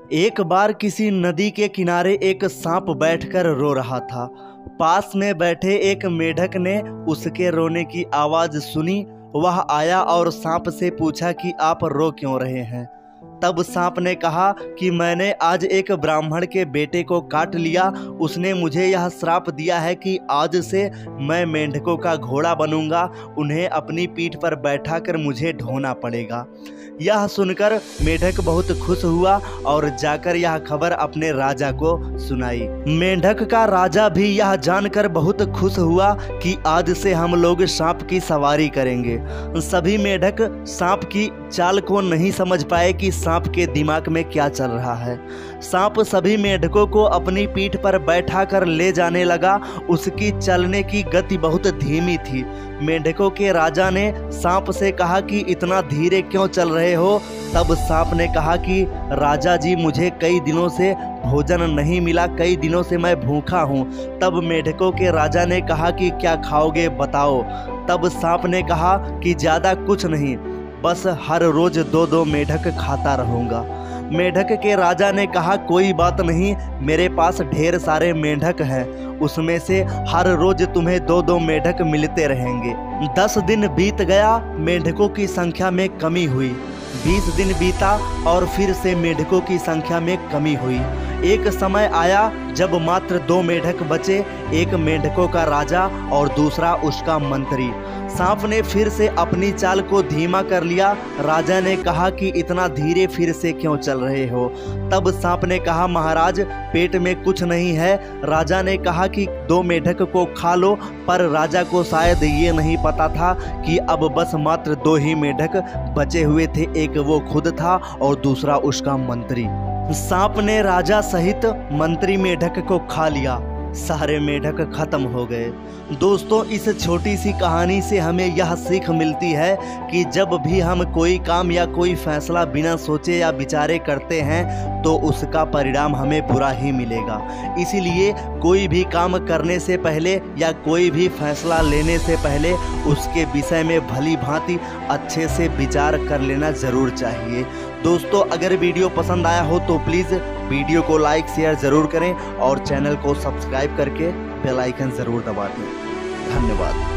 एक बार किसी नदी के किनारे एक सांप बैठकर रो रहा था। पास में बैठे एक मेढक ने उसके रोने की आवाज़ सुनी। वह आया और सांप से पूछा कि आप रो क्यों रहे हैं। तब सांप ने कहा कि मैंने आज एक ब्राह्मण के बेटे को काट लिया। उसने मुझे यह श्राप दिया है कि आज से मैं मेंढकों का घोड़ा बनूंगा। उन्हें अपनी पीठ पर बैठाकर मुझे ढोना पड़ेगा। यह सुनकर मेढक बहुत खुश हुआ और जाकर यह खबर अपने राजा को सुनाई। मेंढक का राजा भी यह जानकर बहुत खुश हुआ कि आज से हम लोग सांप की सवारी करेंगे। सभी मेढक सांप की चाल को नहीं समझ पाए कि सांप के दिमाग में क्या चल रहा है। सांप सभी मेढकों को अपनी पीठ पर बैठाकर ले जाने लगा। उसकी चलने की गति बहुत धीमी थी। मेढकों के राजा ने सांप से कहा कि इतना धीरे क्यों चल रहे हो। तब सांप ने कहा कि राजा जी, मुझे कई दिनों से भोजन नहीं मिला, कई दिनों से मैं भूखा हूँ। तब मेढकों के राजा ने कहा कि क्या खाओगे बताओ। तब सांप ने कहा कि ज़्यादा कुछ नहीं, बस हर रोज 2-2 मेढक खाता रहूँगा। मेढक के राजा ने कहा कोई बात नहीं, मेरे पास ढेर सारे मेढक हैं, उसमें से हर रोज तुम्हें 2-2 मेढक मिलते रहेंगे। 10 दिन बीत गया, मेढकों की संख्या में कमी हुई। 20 दिन बीता और फिर से मेढकों की संख्या में कमी हुई। एक समय आया जब मात्र 2 मेढक बचे, एक मेढकों का राजा और दूसरा उसका मंत्री। सांप ने फिर से अपनी चाल को धीमा कर लिया। राजा ने कहा कि इतना धीरे फिर से क्यों चल रहे हो। तब सांप ने कहा महाराज, पेट में कुछ नहीं है। राजा ने कहा कि 2 मेढक को खा लो, पर राजा को शायद ये नहीं पता था कि अब बस मात्र 2 ही मेढक बचे हुए थे। एक वो खुद था और दूसरा उसका मंत्री। सांप ने राजा सहित मंत्री मेढक को खा लिया। सारे मेढक खत्म हो गए। दोस्तों, इस छोटी सी कहानी से हमें यह सीख मिलती है कि जब भी हम कोई काम या कोई फैसला बिना सोचे या विचारे करते हैं तो उसका परिणाम हमें बुरा ही मिलेगा। इसीलिए कोई भी काम करने से पहले या कोई भी फैसला लेने से पहले उसके विषय में भली भांति अच्छे से विचार कर लेना ज़रूर चाहिए। दोस्तों, अगर वीडियो पसंद आया हो तो प्लीज़ वीडियो को लाइक शेयर ज़रूर करें और चैनल को सब्सक्राइब करके बेल आइकन ज़रूर दबा दें। धन्यवाद।